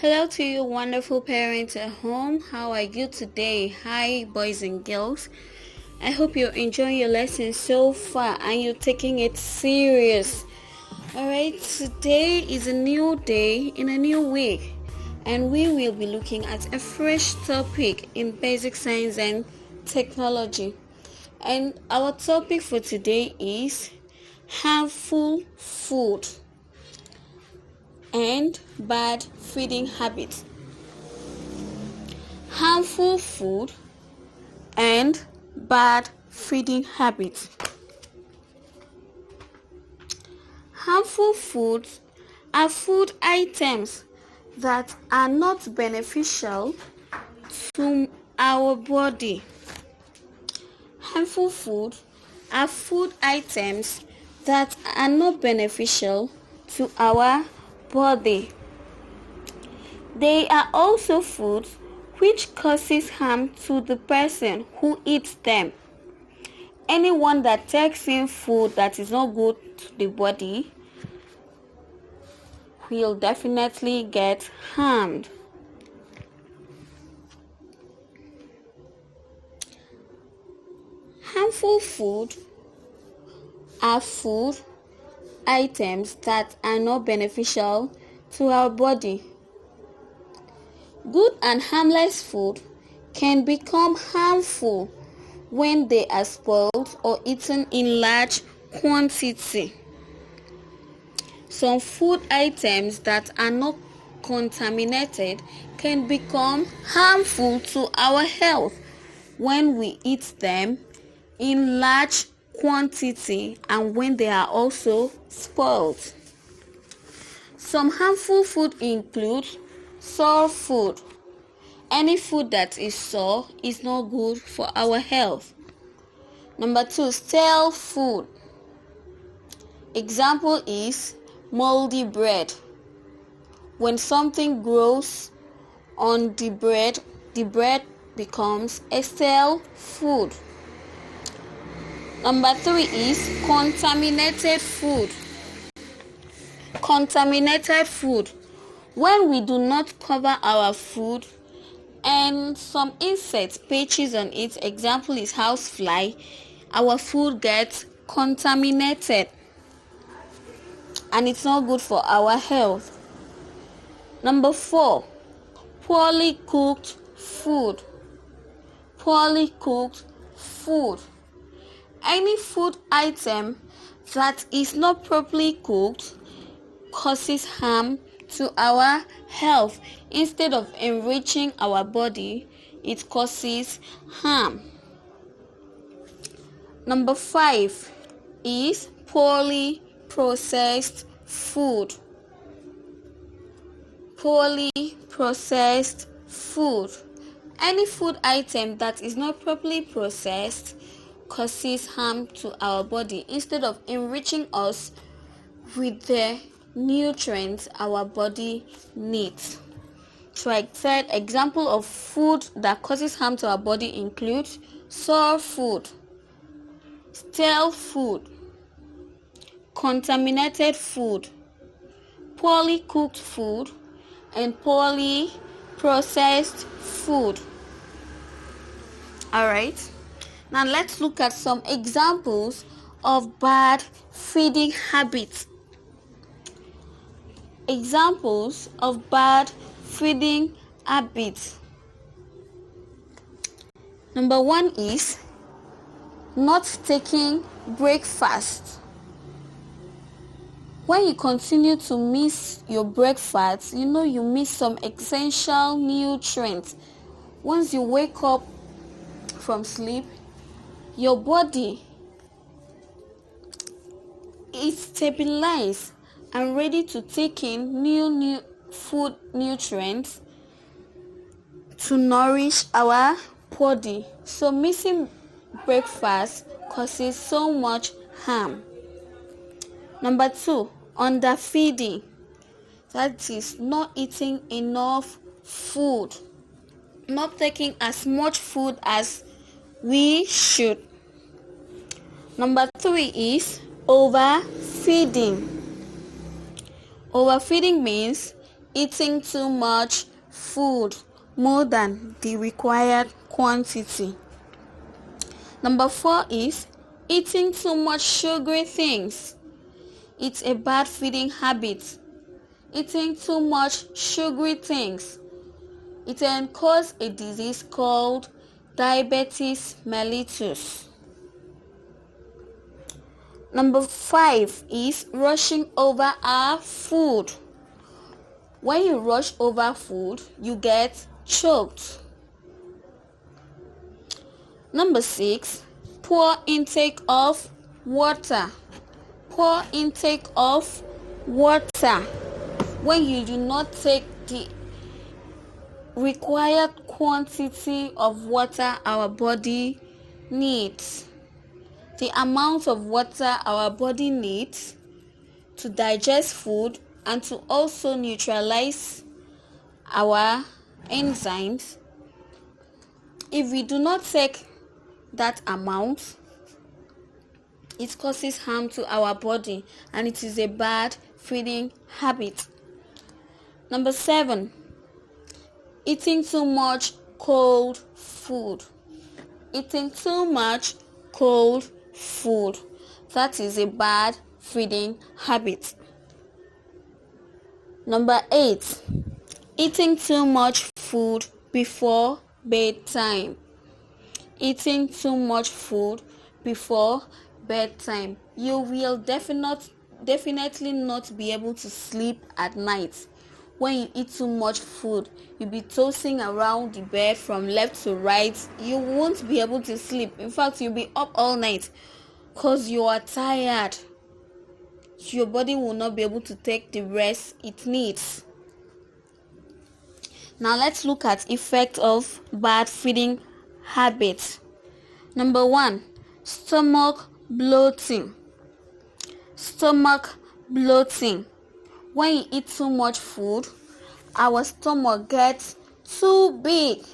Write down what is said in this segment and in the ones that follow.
Hello to you wonderful parents at home. How are you today? Hi boys and girls. I hope you're enjoying your lesson so far and you're taking it serious. Alright, today is a new day in a new week and we will be looking at a fresh topic in basic science and technology. And our topic for today is harmful food and bad feeding habits. Harmful food and bad feeding habits. Harmful foods are food items that are not beneficial to our body. Harmful food are food items that are not beneficial to our body. They are also foods which causes harm to the person who eats them. Anyone that takes in food that is not good to the body will definitely get harmed. Harmful food are food items that are not beneficial to our body. Good and harmless food can become harmful when they are spoiled or eaten in large quantity. Some food items that are not contaminated can become harmful to our health when we eat them in large quantity and when they are also spoiled. Some harmful food include sour food. Any food that is sour is not good for our health. Number 2, stale food. Example is moldy bread. When something grows on the bread becomes a stale food. Number 3 is contaminated food. Contaminated food. When we do not cover our food and some insects perches on it, example is housefly, our food gets contaminated and it's not good for our health. Number 4, poorly cooked food. Poorly cooked food. Any food item that is not properly cooked causes harm to our health. Instead of enriching our body, it causes harm. Number 5 is poorly processed food. Poorly processed food. Any food item that is not properly processed causes harm to our body. Instead of enriching us with the nutrients our body needs. So I said example of food that causes harm to our body includes sour food, stale food, contaminated food, poorly cooked food, and poorly processed food. Alright, now let's look at some examples of bad feeding habits. Examples of bad feeding habits. Number 1 is not taking breakfast. When you continue to miss your breakfast, you miss some essential nutrients. Once you wake up from sleep, your body is stabilized and ready to take in new food nutrients to nourish our body. So missing breakfast causes so much harm. Number 2, underfeeding. That is not eating enough food, not taking as much food as we should. Number 3 is overfeeding. Overfeeding means eating too much food, more than the required quantity. Number 4 is eating too much sugary things. It's a bad feeding habit. Eating too much sugary things. It can cause a disease called diabetes mellitus. Number 5 is rushing over our food. When you rush over food, you get choked. Number 6, poor intake of water. Poor intake of water. When you do not take the required quantity of water our body needs. The amount of water our body needs to digest food and to also neutralize our enzymes. If we do not take that amount, it causes harm to our body and it is a bad feeding habit. Number 7, eating too much cold food. Eating too much cold food. That is a bad feeding habit. Number 8, eating too much food before bedtime. Eating too much food before bedtime. You will definitely not be able to sleep at night. When you eat too much food, you'll be tossing around the bed from left to right. You won't be able to sleep. In fact, you'll be up all night because you are tired. Your body will not be able to take the rest it needs. Now let's look at effect of bad feeding habits. Number 1, stomach bloating. Stomach bloating. When you eat too much food, our stomach gets too big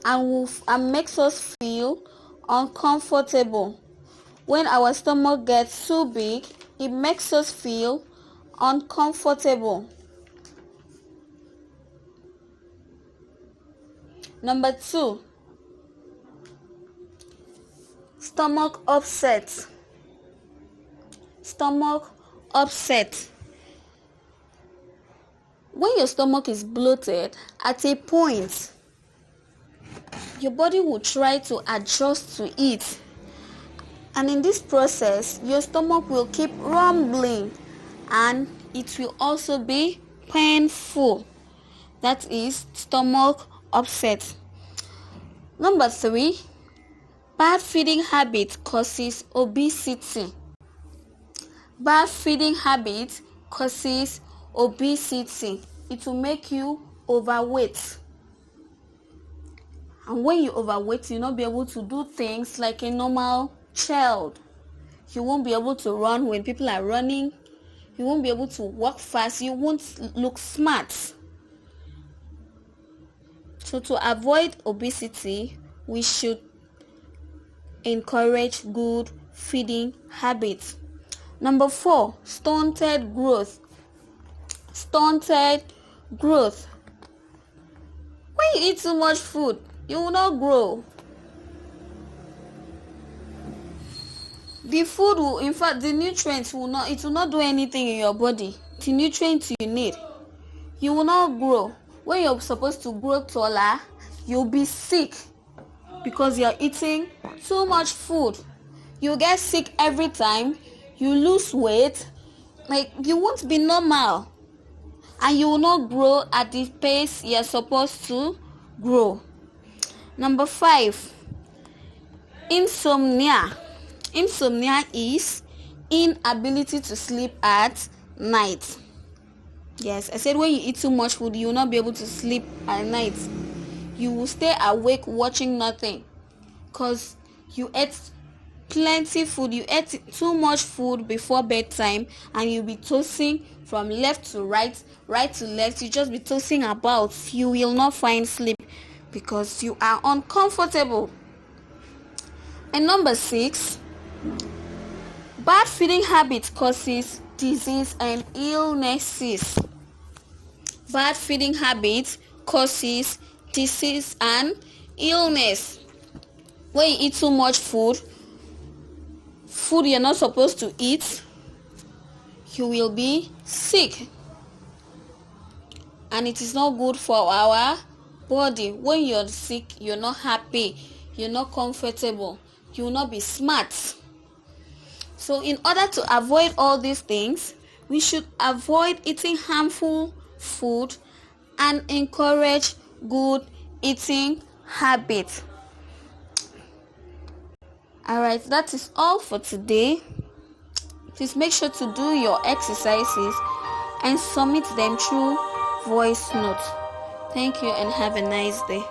and makes us feel uncomfortable. When our stomach gets too big, it makes us feel uncomfortable. Number 2, stomach upset. Stomach upset. When your stomach is bloated, at a point, your body will try to adjust to it. And in this process, your stomach will keep rumbling and it will also be painful. That is stomach upset. Number 3, bad feeding habit causes obesity. Bad feeding habit causes obesity. It will make you overweight. And when you're overweight, you'll not be able to do things like a normal child. You won't be able to run when people are running. You won't be able to walk fast. You won't look smart. So to avoid obesity, we should encourage good feeding habits. Number 4, stunted growth. Stunted growth. When you eat too much food, you will not grow. The food will, in fact, the nutrients will not do anything in your body. The nutrients you need, you will not grow. When you're supposed to grow taller, you'll be sick because you're eating too much food. You get sick every time. You lose weight. Like, you won't be normal. And you will not grow at the pace you're supposed to grow. Number 5, insomnia. Insomnia is inability to sleep at night. Yes, I said when you eat too much food, you will not be able to sleep at night. You will stay awake watching nothing because you ate plenty food. You ate too much food before bedtime and you'll be tossing from left to right, right to left. You just be tossing about. You will not find sleep because you are uncomfortable. And number 6, bad feeding habit causes disease and illnesses. Bad feeding habits causes disease and illness. When you eat too much food you're not supposed to eat, you will be sick, and it is not good for our body. When you're sick, you're not happy, you're not comfortable, you will not be smart. So in order to avoid all these things, we should avoid eating harmful food and encourage good eating habits. Alright, that is all for today. Please make sure to do your exercises and submit them through voice note. Thank you and have a nice day.